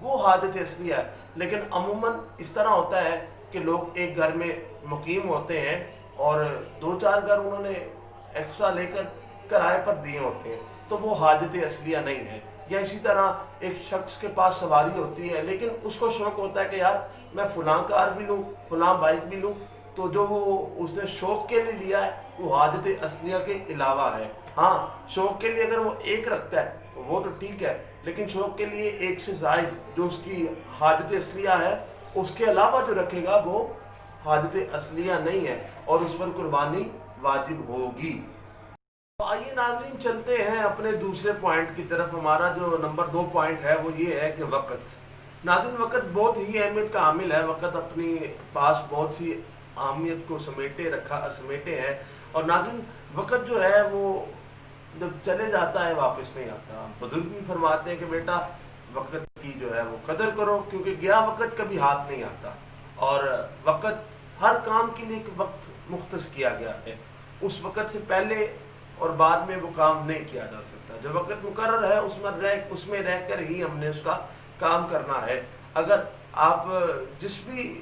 وہ حاجت اصلیہ ہے. لیکن عموماً اس طرح ہوتا ہے کہ لوگ ایک گھر میں مقیم ہوتے ہیں اور 2-4 گھر انہوں نے ایکسٹرا لے کر کرائے پر دیے ہوتے ہیں، تو وہ حاجت اصلیہ نہیں ہے. یا اسی طرح ایک شخص کے پاس سواری ہوتی ہے لیکن اس کو شوق ہوتا ہے کہ یار میں فلاں کار بھی لوں، فلاں بائک بھی لوں، تو جو وہ اس نے شوق کے لیے لیا ہے وہ حاجت اصلیہ کے علاوہ ہے. ہاں، شوق کے لیے اگر وہ ایک رکھتا ہے تو وہ تو ٹھیک ہے، لیکن شوق کے لیے ایک سے زائد جو اس کی حاجت اصلیہ ہے اس کے علاوہ جو رکھے گا وہ حاجت اصلیہ نہیں ہے اور اس پر قربانی واجب ہوگی. تو آئیے ناظرین چلتے ہیں اپنے دوسرے پوائنٹ کی طرف. ہمارا جو نمبر 2 پوائنٹ ہے وہ یہ ہے کہ وقت. ناظرین وقت بہت ہی اہمیت کا عامل ہے. وقت اپنی پاس بہت سی اہمیت کو سمیٹے ہے. اور ناظرین وقت جو ہے وہ جب چلے جاتا ہے واپس نہیں آتا. بزرگ بھی فرماتے ہیں کہ بیٹا وقت کی جو ہے وہ قدر کرو، کیونکہ گیا وقت کبھی ہاتھ نہیں آتا. اور وقت ہر کام کے لیے ایک وقت مختص کیا گیا ہے. اس وقت سے پہلے اور بعد میں وہ کام نہیں کیا جا سکتا. جو وقت مقرر ہے اس میں رہ کر ہی ہم نے اس کا کام کرنا ہے. اگر آپ جس بھی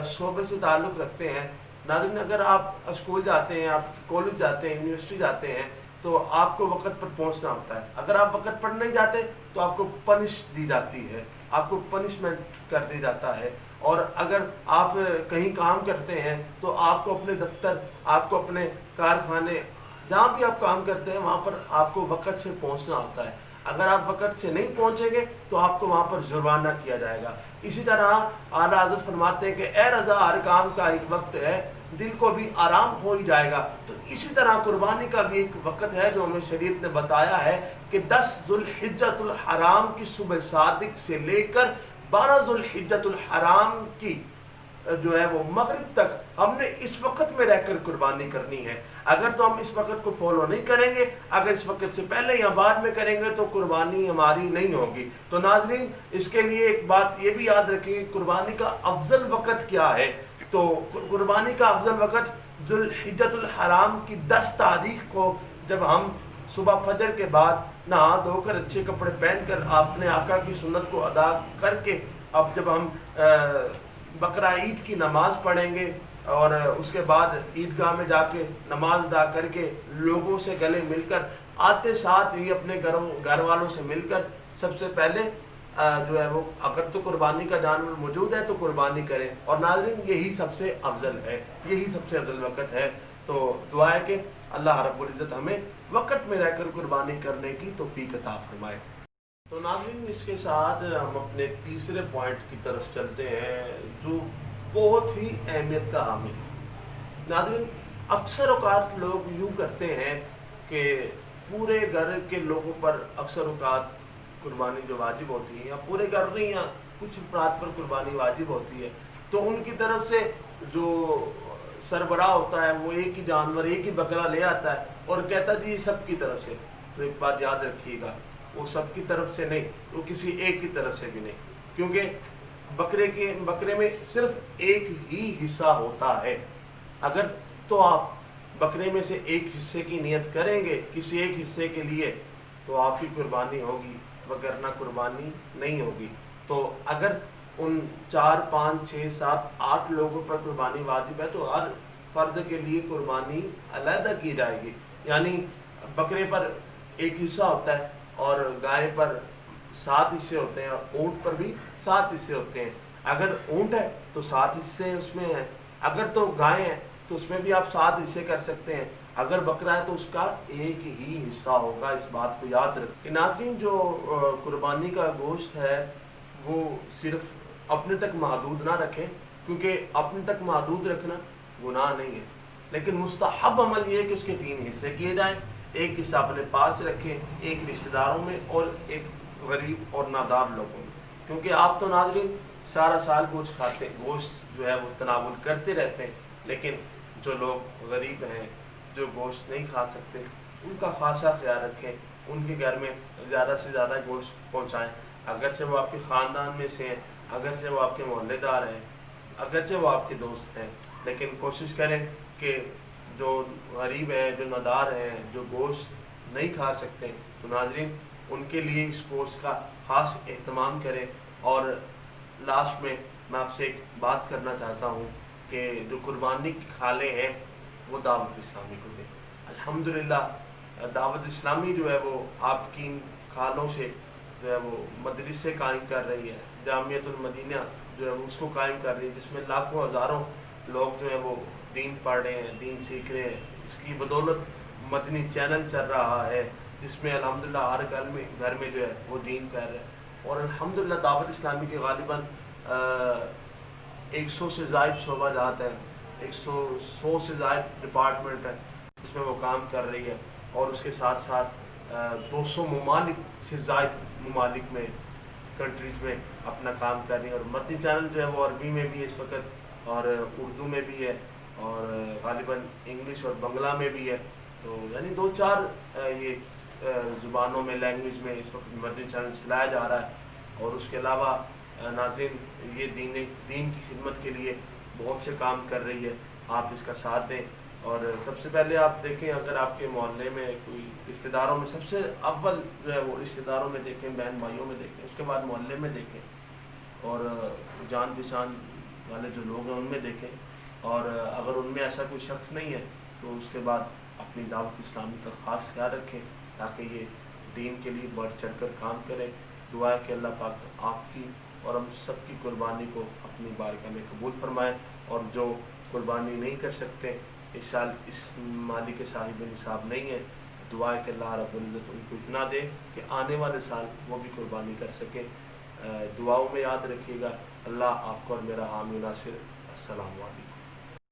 شعبے سے تعلق رکھتے ہیں ناظرین، اگر آپ اسکول جاتے ہیں، آپ کالج جاتے ہیں، یونیورسٹی جاتے ہیں، تو آپ کو وقت پر پہنچنا ہوتا ہے. اگر آپ وقت پر نہیں جاتے تو آپ کو پنش دی جاتی ہے، آپ کو پنشمنٹ کر دی جاتا ہے. اور اگر آپ کہیں کام کرتے ہیں تو آپ کو اپنے دفتر، آپ کو اپنے کارخانے، جہاں بھی آپ کام کرتے ہیں وہاں پر آپ کو وقت سے پہنچنا ہوتا ہے. اگر آپ وقت سے نہیں پہنچیں گے تو آپ کو وہاں پر جرمانہ کیا جائے گا. اسی طرح اعلیٰ حضرت فرماتے ہیں کہ اے رضا ہر کام کا ایک وقت ہے، دل کو بھی آرام ہو ہی جائے گا. تو اسی طرح قربانی کا بھی ایک وقت ہے جو ہمیں شریعت نے بتایا ہے کہ 10 ذوالحجۃ الحرام کی صبح صادق سے لے کر 12 ذوالحجۃ الحرام کی جو ہے وہ مغرب تک ہم نے اس وقت میں رہ کر قربانی کرنی ہے. اگر تو ہم اس وقت کو فالو نہیں کریں گے، اگر اس وقت سے پہلے یا بعد میں کریں گے تو قربانی ہماری نہیں ہوگی. تو ناظرین اس کے لیے ایک بات یہ بھی یاد رکھیں کہ قربانی کا افضل وقت کیا ہے. تو قربانی کا افضل وقت ذوالحجۃ الحرام کی 10 تاریخ کو جب ہم صبح فجر کے بعد نہا دھو کر اچھے کپڑے پہن کر اپنے آقا کی سنت کو ادا کر کے اب جب ہم بقرہ عید کی نماز پڑھیں گے اور اس کے بعد عیدگاہ میں جا کے نماز ادا کر کے لوگوں سے گلے مل کر آتے ساتھ ہی اپنے گھر والوں سے مل کر سب سے پہلے جو ہے وہ اگر تو قربانی کا جانور موجود ہے تو قربانی کریں. اور ناظرین یہی سب سے افضل ہے، یہی سب سے افضل وقت ہے. تو دعا ہے کہ اللہ رب العزت ہمیں وقت میں رہ کر قربانی کرنے کی توفیق عطا فرمائے. تو ناظرین اس کے ساتھ ہم اپنے تیسرے پوائنٹ کی طرف چلتے ہیں جو بہت ہی اہمیت کا حامل ہے. ناظرین اکثر اوقات لوگ یوں کرتے ہیں کہ پورے گھر کے لوگوں پر اکثر اوقات قربانی جو واجب ہوتی ہے، یا پورے گھر نہیں یا کچھ افراد پر قربانی واجب ہوتی ہے، تو ان کی طرف سے جو سربراہ ہوتا ہے وہ ایک ہی جانور، ایک ہی بکرا لے آتا ہے اور کہتا جی سب کی طرف سے. تو ایک بات یاد رکھیے گا، وہ سب کی طرف سے نہیں، وہ کسی ایک کی طرف سے بھی نہیں، کیونکہ بکرے میں صرف ایک ہی حصہ ہوتا ہے. اگر تو آپ بکرے میں سے ایک حصے کی نیت کریں گے کسی ایک حصے کے لیے تو آپ کی قربانی ہوگی، وگرنہ قربانی نہیں ہوگی. تو اگر ان 4 5 6 7 8 لوگوں پر قربانی واجب ہے تو ہر فرد کے لیے قربانی علیحدہ کی جائے گی. یعنی بکرے پر ایک حصہ ہوتا ہے اور گائے پر 7 حصے ہوتے ہیں اور اونٹ پر بھی 7 حصے ہوتے ہیں. اگر اونٹ ہے تو 7 حصے اس میں ہیں، اگر تو گائے ہیں تو اس میں بھی آپ 7 حصے کر سکتے ہیں. اگر بکرا ہے تو اس کا ایک ہی حصہ ہوگا. اس بات کو یاد رکھیں کہ ناظرین جو قربانی کا گوشت ہے وہ صرف اپنے تک محدود نہ رکھیں، کیونکہ اپنے تک محدود رکھنا گناہ نہیں ہے، لیکن مستحب عمل یہ ہے کہ اس کے 3 حصے کیے جائیں. ایک حصہ اپنے پاس رکھیں، ایک رشتہ داروں میں اور ایک غریب اور نادار لوگوں میں. کیونکہ آپ تو ناظرین سارا سال گوشت کھاتے، گوشت جو ہے وہ تناول کرتے رہتے ہیں، لیکن جو لوگ غریب ہیں، جو گوشت نہیں کھا سکتے، ان کا خاصا خیال رکھیں. ان کے گھر میں زیادہ سے زیادہ گوشت پہنچائیں. اگرچہ وہ آپ کے خاندان میں سے ہیں، اگرچہ وہ آپ کے محلے دار ہیں، اگرچہ وہ آپ کے دوست ہیں، لیکن کوشش کریں کہ جو غریب ہیں، جو نادار ہیں، جو گوشت نہیں کھا سکتے، تو ناظرین ان کے لیے اس گوشت کا خاص اہتمام کریں. اور لاسٹ میں آپ سے ایک بات کرنا چاہتا ہوں کہ جو قربانی کی کھالیں ہیں وہ دعوت اسلامی کو دیں. الحمدللہ دعوت اسلامی جو ہے وہ آپ کی ان کھالوں سے جو ہے وہ مدرسے قائم کر رہی ہے. جامعۃ المدینہ جو ہے وہ اس کو قائم کر رہی ہے، جس میں لاکھوں ہزاروں لوگ جو ہے وہ دین پڑھ رہے ہیں، دین سیکھ رہے ہیں. اس کی بدولت مدنی چینل چل رہا ہے جس میں الحمدللہ ہر گھر میں جو ہے وہ دین پھیل رہا ہے. اور الحمدللہ دعوت اسلامی کے غالباً 100 سے زائد شعبہ جات ہیں، 100 سے زائد ڈپارٹمنٹ ہیں جس میں وہ کام کر رہی ہے. اور اس کے ساتھ ساتھ 200 ممالک سے زائد ممالک میں کنٹریز میں اپنا کام کر رہی ہے. اور مدنی چینل جو ہے وہ عربی میں بھی ہے اس وقت، اور اردو میں بھی ہے، اور غالباً انگلش اور بنگلہ میں بھی ہے. تو یعنی 2-4 یہ زبانوں میں، لینگویج میں اس وقت مدنی چینل چلایا جا رہا ہے. اور اس کے علاوہ ناظرین یہ دین کی خدمت کے لیے بہت سے کام کر رہی ہے. آپ اس کا ساتھ دیں. اور سب سے پہلے آپ دیکھیں، اگر آپ کے محلے میں کوئی رشتہ داروں میں، سب سے اول جو ہے وہ رشتہ داروں میں دیکھیں، بہن بھائیوں میں دیکھیں، اس کے بعد محلے میں دیکھیں، اور جان پہچان والے جو لوگ ہیں ان میں دیکھیں. اور اگر ان میں ایسا کوئی شخص نہیں ہے تو اس کے بعد اپنی دعوت اسلامی کا خاص خیال رکھیں تاکہ یہ دین کے لیے بڑھ چڑھ کر کام کریں. دعا ہے کہ اللہ پاک آپ کی اور ہم سب کی قربانی کو اپنی بارگاہ میں قبول فرمائے. اور جو قربانی نہیں کر سکتے، اس سال اس مالی کے صاحب نصاب نہیں ہے، دعا ہے کہ اللہ رب العزت ان کو اتنا دے کہ آنے والے سال وہ بھی قربانی کر سکے. دعاؤں میں یاد رکھیے گا. اللہ آپ کو اور میرا حامی ناصر. السلام علیکم.